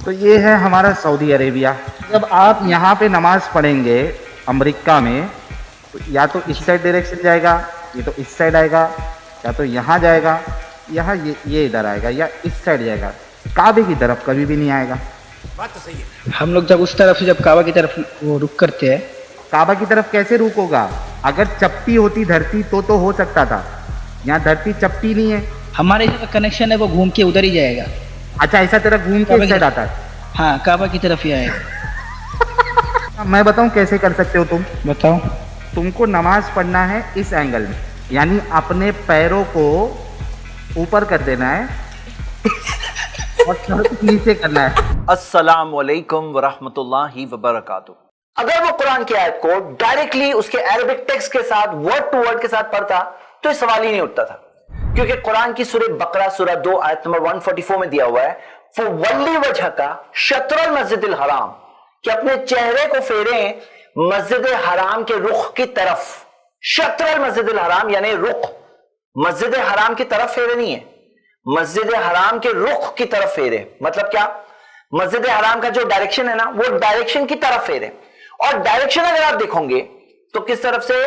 तो ये है हमारा सऊदी अरेबिया। जब आप यहाँ पे नमाज पढ़ेंगे अमेरिका में, तो या तो इस साइड डायरेक्शन जाएगा, ये तो इस साइड आएगा, या तो यहाँ जाएगा, यहाँ ये इधर आएगा, या इस साइड जाएगा। काबे की तरफ कभी भी नहीं आएगा। बात तो सही है। हम लोग जब उस तरफ से जब काबा की तरफ वो रुक करते हैं, काबा की तरफ कैसे रुख होगा? अगर चपटी होती धरती तो हो सकता था। यहाँ धरती चपटी नहीं है। हमारे जो कनेक्शन है वो घूम के उधर ही जाएगा। अच्छा, ऐसा तेरा घूम के इस साइड आता है? हाँ, काबा की तरफ ही आएगा। मैं बताऊं कैसे कर सकते हो तुम? बताओ। तुमको नमाज पढ़ना है इस एंगल में, यानी अपने पैरों को ऊपर कर देना है और सर को नीचे करना है। अस्सलामु अलैकुम वरहमतुल्लाहि वबरकातुहू। अगर वो कुरान की आयत को डायरेक्टली उसके अरबिक टेक्स्ट के साथ वर्ड टू वर्ड के साथ पढ़ता तो ये सवाल ही नहीं उठता था, क्योंकि कुरान की सूरह बकरा सूरह 2 आयत नंबर 144 में दिया हुआ है, फवल्ली वजहका शत्रल मस्जिदिल हराम, कि अपने चेहरे को फेरें मस्जिद हराम के रुख की तरफ। शत्रल मस्जिदिल हराम यानी रुख, मस्जिद हराम की तरफ फेरे नहीं है, मस्जिद हराम के रुख की तरफ फेरे। मतलब क्या? मस्जिद हराम का जो डायरेक्शन है ना, वो डायरेक्शन की तरफ फेरे। और डायरेक्शन अगर आप देखोगे तो किस तरफ से?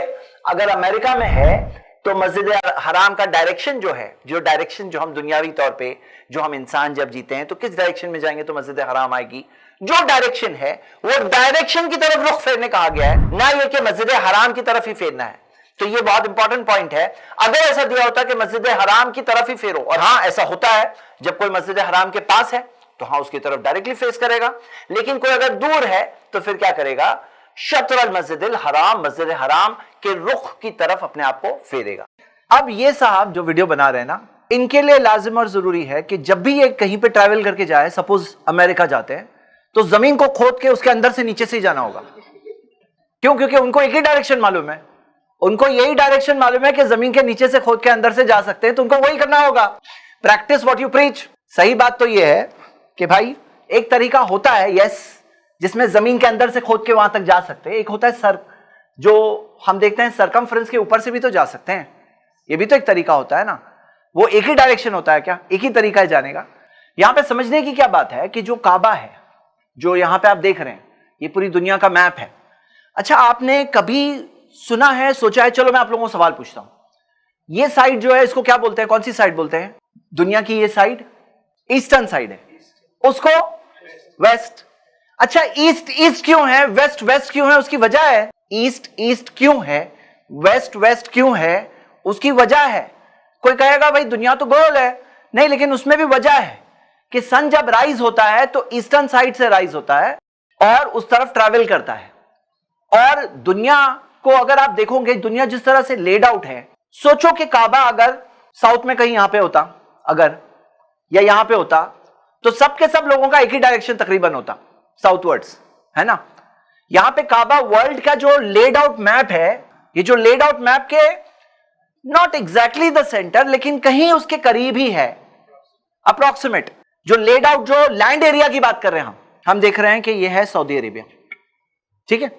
अगर अमेरिका में है तो मस्जिद हराम का डायरेक्शन जो है, जो डायरेक्शन जो हम दुनियावी तौर पे, जो हम इंसान जब जीते हैं तो किस डायरेक्शन में जाएंगे तो मस्जिद हराम आएगी। जो डायरेक्शन है वो डायरेक्शन की तरफ रुख फेरने कहा गया है, ना ये कि मस्जिद हराम की तरफ ही फेरना है। तो ये बहुत इंपॉर्टेंट पॉइंट है। अगर ऐसा दिया होता कि मस्जिद हराम की तरफ ही फेरो, और हाँ ऐसा होता है जब कोई मस्जिद हराम के पास है तो हाँ उसकी तरफ डायरेक्टली फेस करेगा, लेकिन कोई अगर दूर है तो फिर क्या करेगा? शत्रल मस्जिदिल हराम, मस्जिद हराम के रुख की तरफ अपने आप को फेरेगा। अब ये साहब जो वीडियो बना रहे हैं ना, इनके लिए लाजिम और जरूरी है कि जब भी ये कहीं पे ट्रैवल करके जाए, सपोज अमेरिका जाते हैं, तो जमीन को खोद के उसके अंदर से नीचे से ही जाना होगा। क्यों? क्योंकि उनको एक ही डायरेक्शन मालूम है, उनको यही डायरेक्शन मालूम है कि जमीन के नीचे से खोद के अंदर से जा सकते हैं, तो उनको वही करना होगा। Practice what you preach. सही बात तो यह है कि भाई एक तरीका होता है यस, जिसमें जमीन के अंदर से खोद के वहां तक जा सकते हैं। एक होता है सर, जो हम देखते हैं सरकमफ्रेंस के ऊपर से भी तो जा सकते हैं, ये भी तो एक तरीका होता है ना। वो एक ही डायरेक्शन होता है क्या? एक ही तरीका है जाने का। यहां पे समझने की क्या बात है कि जो काबा है, जो यहां पे आप देख रहे हैं, ये पूरी दुनिया का मैप है। अच्छा, आपने कभी सुना है, सोचा है? चलो मैं आप लोगों को सवाल पूछता हूं, ये साइड जो है इसको क्या बोलते हैं? कौन सी साइड बोलते हैं? दुनिया की ये साइड ईस्टर्न साइड है, उसको वेस्ट। अच्छा, ईस्ट ईस्ट क्यों है, वेस्ट वेस्ट क्यों है? उसकी वजह है। ईस्ट ईस्ट क्यों है, वेस्ट वेस्ट क्यों है? उसकी वजह है। कोई कहेगा भाई दुनिया तो गोल है, नहीं, लेकिन उसमें भी वजह है कि सन जब राइज होता है तो ईस्टर्न साइड से राइज होता है और उस तरफ ट्रैवल करता है। और दुनिया को अगर आप देखोगे, दुनिया जिस तरह से लेड आउट है, सोचो कि काबा अगर साउथ में कहीं यहां पे होता, अगर या यहां पे होता, तो सब के सब लोगों का एक ही डायरेक्शन तकरीबन होता, साउथवर्ड्स, है ना। यहां पे काबा वर्ल्ड का जो लेड आउट मैप है, ये जो लेड आउट मैप के नॉट एग्जैक्टली द सेंटर, लेकिन कहीं उसके करीब ही है, अप्रोक्सीमेट। जो लेड आउट जो लैंड एरिया की बात कर रहे हैं हम देख रहे हैं कि ये है सऊदी अरेबिया, ठीक है।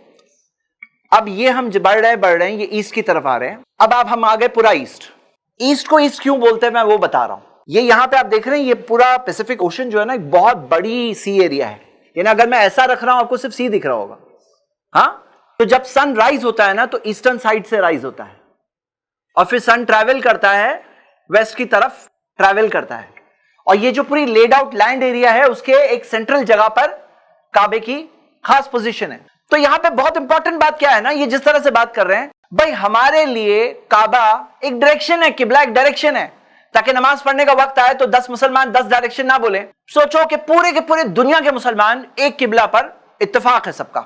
अब ये हम बढ़ रहे हैं, ये ईस्ट की तरफ आ रहे हैं। अब आप हम आ गए पूरा ईस्ट। ईस्ट को ईस्ट क्यों बोलते हैं मैं वो बता रहा हूं। ये यहां पे आप देख रहे हैं, ये पूरा पैसिफिक ओशन जो है ना, एक बहुत बड़ी सी एरिया है। यानी अगर मैं ऐसा रख रहा हूं आपको सिर्फ सी दिख रहा होगा, हाँ। तो जब सन राइज होता है ना, तो ईस्टर्न साइड से राइज होता है और फिर सन ट्रैवल करता है, वेस्ट की तरफ ट्रैवल करता है। और ये जो पूरी लेड आउट लैंड एरिया है, उसके एक सेंट्रल जगह पर काबे की खास पोजीशन है। तो यहां पे बहुत इंपॉर्टेंट बात क्या है ना, ये जिस तरह से बात कर रहे हैं भाई, हमारे लिए काबा एक डायरेक्शन है, किबला एक डायरेक्शन है, ताकि नमाज पढ़ने का वक्त आए तो 10 मुसलमान 10 डायरेक्शन ना बोले। सोचो कि पूरे के पूरे दुनिया के मुसलमान एक किबला पर इत्तेफाक है सबका,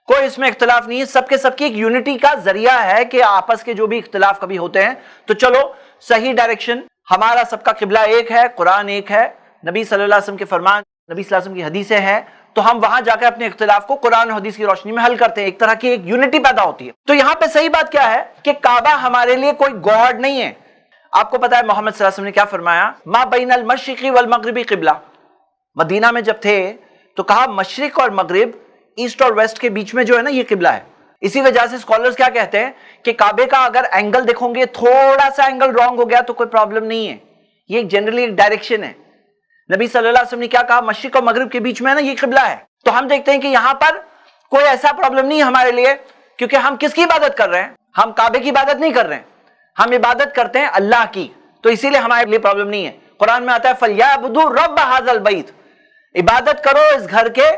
कोई इसमें इख्तिलाफ नहीं है, सबके सबकी एक यूनिटी का जरिया है कि आपस के जो भी इख्तिलाफ कभी होते हैं तो चलो सही डायरेक्शन, हमारा सबका किबला एक है, कुरान एक है, नबी सल्लल्लाहु अलैहि वसल्लम के फरमान, नबी सल्लल्लाहु अलैहि वसल्लम की हदीसें हैं, तो हम वहां जाकर अपने इख्तिलाफ को कुरान और हदीस की रोशनी में हल करते हैं, एक तरह की एक यूनिटी पैदा होती है। तो यहां पे सही बात क्या है कि काबा हमारे लिए कोई गॉड नहीं है। आपको पता है मोहम्मद सल्लल्लाहु अलैहि वसल्लम ने क्या फरमाया? मा बैनल मशरिक़ी वल मगरिबी क़िबला। मदीना में जब थे तो कहा मशरिक और मगरिब, ईस्ट और वेस्ट के बीच में जो है ना, ये किबला है। इसी वजह से स्कॉलर्स क्या कहते हैं कि काबे का अगर एंगल देखोगे, थोड़ा सा एंगल रॉन्ग हो गया तो कोई प्रॉब्लम नहीं है, ये जनरली एक डायरेक्शन है। नबी सल्लल्लाहु अलैहि वसल्लम ने क्या कहा, मशरिक और मगरिब के बीच में ना ये किबला है। तो हम देखते हैं कि यहां पर कोई ऐसा प्रॉब्लम नहीं है हमारे लिए, क्योंकि हम किसकी इबादत कर रहे हैं? हम काबे की इबादत नहीं कर रहे हैं, हम इबादत करते हैं अल्लाह की, तो इसीलिए हमारे लिए प्रॉब्लम नहीं है। कुरान में आता है फलयाबुदू रब्ब हाज़ल बैत, इबादत करो इस घर के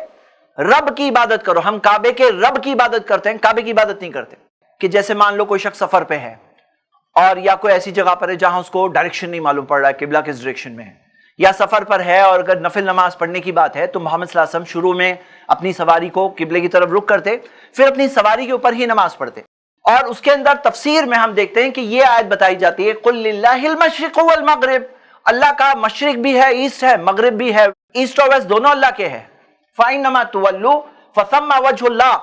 रब की इबादत करो। हम काबे के रब की इबादत करते हैं, काबे की इबादत नहीं करते। कि जैसे मान लो कोई शख्स सफर पे है और या कोई ऐसी जगह पर है जहां उसको डायरेक्शन नहीं मालूम पड़ रहा है, किबला किस डायरेक्शन में है, या सफर पर है और अगर नफिल नमाज पढ़ने की बात है तो मोहम्मद सल्लल्लाहु अलैहि वसल्लम शुरू में अपनी सवारी को किबले की तरफ रुख करते, फिर अपनी सवारी के ऊपर ही नमाज पढ़ते। और उसके अंदर तफसीर में हम देखते हैं कि यह आयत बताई जाती है, कुल लिल्लाहिल मशरिक़ वल मगरिब, अल्लाह का मशरिक भी है, ईस्ट है, मगरिब भी है, ईस्ट और वेस्ट दोनों अल्लाह के हैं। फ़इन्नमा तुवल्लू फसम्मा वजहुल्लाह,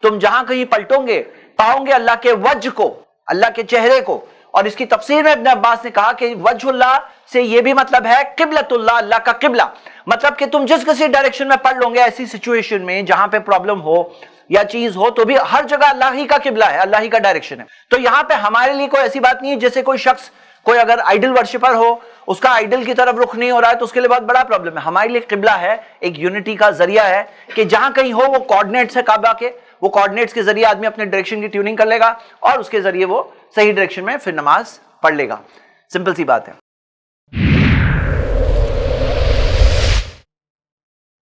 तुम जहां कहीं पलटोगे पाओगे अल्लाह के वजह को, अल्लाह के चेहरे को। और इसकी तफसीर में इब्न अब्बास ने कहा कि वजहुल्लाह से यह भी मतलब है किबलतुल्लाह, अल्लाह का किबला। मतलब कि तुम जिस किसी डायरेक्शन में पढ़ लोगे ऐसी सिचुएशन में जहां पे प्रॉब्लम हो या चीज हो तो भी हर जगह अल्लाह ही का किबला है, अल्लाह ही का डायरेक्शन है। तो यहां पे हमारे लिए कोई ऐसी बात नहीं है जैसे कोई शख्स, कोई अगर आइडल वर्शिपर हो, उसका आइडल की तरफ रुख नहीं हो रहा है तो उसके लिए बहुत बड़ा प्रॉब्लम है। हमारे लिए किबला है, एक यूनिटी का जरिया है कि जहां कहीं हो वो कोऑर्डिनेट्स है काबा के, वो कोऑर्डिनेट्स के जरिए आदमी अपने डायरेक्शन की ट्यूनिंग कर लेगा और उसके जरिए वो सही डायरेक्शन में फिर नमाज पढ़ लेगा। सिंपल सी बात है।